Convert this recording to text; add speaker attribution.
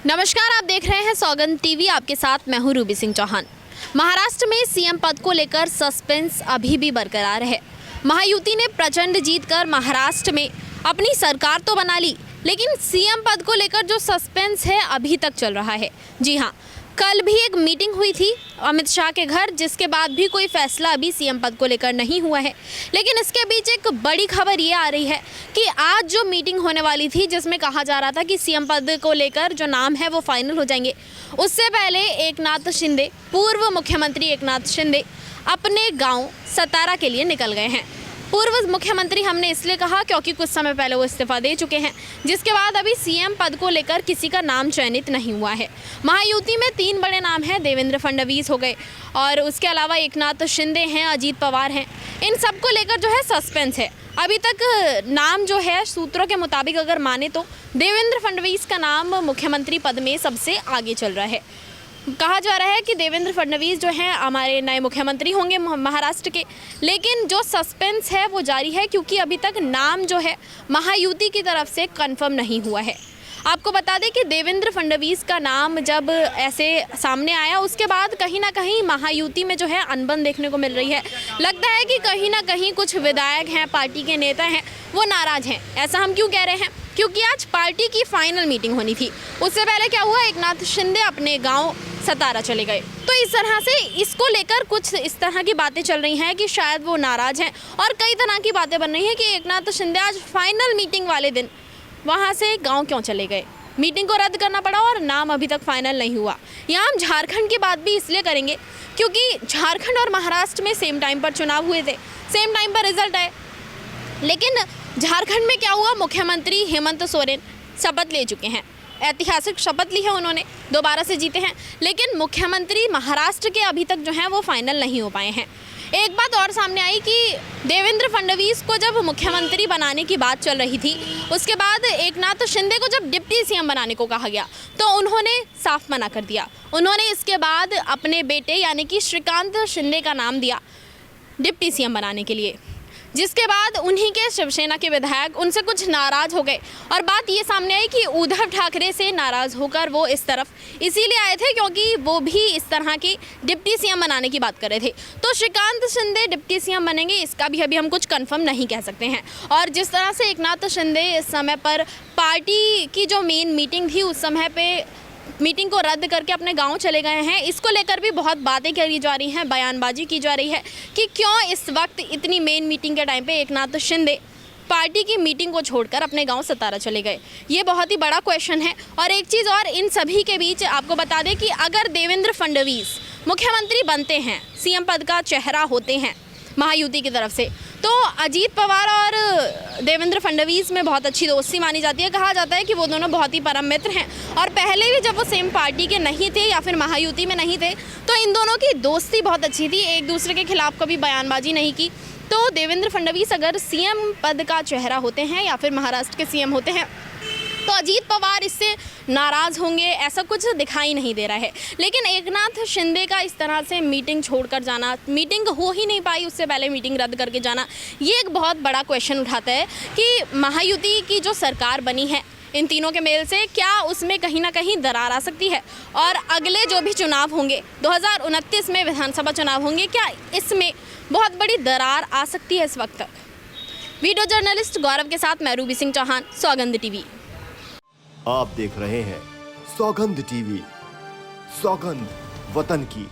Speaker 1: नमस्कार, आप देख रहे हैं सौगंध टीवी। आपके साथ मैं हूं रूबी सिंह चौहान। महाराष्ट्र में सीएम पद को लेकर सस्पेंस अभी भी बरकरार है। महायुति ने प्रचंड जीत कर महाराष्ट्र में अपनी सरकार तो बना ली, लेकिन सीएम पद को लेकर जो सस्पेंस है अभी तक चल रहा है। जी हाँ, कल भी एक मीटिंग हुई थी अमित शाह के घर, जिसके बाद भी कोई फैसला अभी सीएम पद को लेकर नहीं हुआ है। लेकिन इसके बीच एक बड़ी खबर ये आ रही है कि आज जो मीटिंग होने वाली थी, जिसमें कहा जा रहा था कि सीएम पद को लेकर जो नाम है वो फाइनल हो जाएंगे, उससे पहले एकनाथ शिंदे, पूर्व मुख्यमंत्री एकनाथ शिंदे अपने गाँव सतारा के लिए निकल गए हैं। पूर्व मुख्यमंत्री हमने इसलिए कहा क्योंकि कुछ समय पहले वो इस्तीफा दे चुके हैं, जिसके बाद अभी सीएम पद को लेकर किसी का नाम चयनित नहीं हुआ है। महायुति में 3 बड़े नाम हैं। देवेंद्र फडणवीस हो गए और उसके अलावा एकनाथ शिंदे हैं, अजीत पवार हैं। इन सब को लेकर जो है सस्पेंस है। अभी तक नाम जो है सूत्रों के मुताबिक अगर माने तो देवेंद्र फडणवीस का नाम मुख्यमंत्री पद में सबसे आगे चल रहा है। कहा जा रहा है कि देवेंद्र फडणवीस जो हैं हमारे नए मुख्यमंत्री होंगे महाराष्ट्र के। लेकिन जो सस्पेंस है वो जारी है, क्योंकि अभी तक नाम जो है महायुति की तरफ से कंफर्म नहीं हुआ है। आपको बता दें कि देवेंद्र फडणवीस का नाम जब ऐसे सामने आया, उसके बाद कहीं ना कहीं महायुति में जो है अनबन देखने को मिल रही है। लगता है कि कहीं ना कहीं कुछ विधायक हैं, पार्टी के नेता हैं, वो नाराज़ हैं। ऐसा हम क्यों कह रहे हैं? क्योंकि आज पार्टी की फाइनल मीटिंग होनी थी। उससे पहले क्या हुआ, एकनाथ शिंदे अपने गांव सतारा चले गए। तो इस तरह से इसको लेकर कुछ इस तरह की बातें चल रही हैं कि शायद वो नाराज़ हैं, और कई तरह की बातें बन रही हैं कि एकनाथ शिंदे आज फाइनल मीटिंग वाले दिन वहाँ से गांव क्यों चले गए। मीटिंग को रद्द करना पड़ा और नाम अभी तक फाइनल नहीं हुआ। यहाँ हम झारखंड की बात भी इसलिए करेंगे क्योंकि झारखंड और महाराष्ट्र में सेम टाइम पर चुनाव हुए थे, सेम टाइम पर रिजल्ट आए। लेकिन झारखंड में क्या हुआ, मुख्यमंत्री हेमंत सोरेन शपथ ले चुके हैं, ऐतिहासिक शपथ ली है उन्होंने, दोबारा से जीते हैं। लेकिन मुख्यमंत्री महाराष्ट्र के अभी तक जो हैं वो फाइनल नहीं हो पाए हैं। एक बात और सामने आई कि देवेंद्र फडणवीस को जब मुख्यमंत्री बनाने की बात चल रही थी, उसके बाद एकनाथ शिंदे को जब डिप्टी सीएम बनाने को कहा गया तो उन्होंने साफ मना कर दिया। उन्होंने इसके बाद अपने बेटे यानी कि श्रीकांत शिंदे का नाम दिया डिप्टी सीएम बनाने के लिए, जिसके बाद उन्हीं के शिवसेना के विधायक उनसे कुछ नाराज़ हो गए। और बात ये सामने आई कि उद्धव ठाकरे से नाराज़ होकर वो इस तरफ इसीलिए आए थे क्योंकि वो भी इस तरह की डिप्टी सीएम बनाने की बात कर रहे थे। तो श्रीकांत शिंदे डिप्टी सीएम बनेंगे, इसका भी अभी हम कुछ कंफर्म नहीं कह सकते हैं। और जिस तरह से एकनाथ शिंदे इस समय पर पार्टी की जो मेन मीटिंग थी, उस समय पे मीटिंग को रद्द करके अपने गांव चले गए हैं, इसको लेकर भी बहुत बातें करी जा रही हैं, बयानबाजी की जा रही है कि क्यों इस वक्त इतनी मेन मीटिंग के टाइम पे एकनाथ शिंदे पार्टी की मीटिंग को छोड़कर अपने गांव सतारा चले गए। ये बहुत ही बड़ा क्वेश्चन है। और एक चीज़ और, इन सभी के बीच आपको बता दें कि अगर देवेंद्र फडणवीस मुख्यमंत्री बनते हैं, सीएम पद का चेहरा होते हैं महायुति की तरफ से, तो अजीत पवार और देवेंद्र फडणवीस में बहुत अच्छी दोस्ती मानी जाती है। कहा जाता है कि वो दोनों बहुत ही परम मित्र हैं, और पहले भी जब वो सेम पार्टी के नहीं थे या फिर महायुति में नहीं थे तो इन दोनों की दोस्ती बहुत अच्छी थी, एक दूसरे के खिलाफ कभी बयानबाजी नहीं की। तो देवेंद्र फडणवीस अगर सीएम पद का चेहरा होते हैं या फिर महाराष्ट्र के सीएम होते हैं तो अजीत पवार इससे नाराज़ होंगे, ऐसा कुछ दिखाई नहीं दे रहा है। लेकिन एकनाथ शिंदे का इस तरह से मीटिंग छोड़कर जाना, मीटिंग हो ही नहीं पाई उससे पहले मीटिंग रद्द करके जाना, ये एक बहुत बड़ा क्वेश्चन उठाता है कि महायुति की जो सरकार बनी है इन तीनों के मेल से, क्या उसमें कहीं ना कहीं दरार आ सकती है। और अगले जो भी चुनाव होंगे, 2029 में विधानसभा चुनाव होंगे, क्या इसमें बहुत बड़ी दरार आ सकती है इस वक्त तक। वीडियो जर्नलिस्ट गौरव के साथ मैं रूबी सिंह चौहान, सौगंध टीवी।
Speaker 2: आप देख रहे हैं सौगंध टीवी, सौगंध वतन की।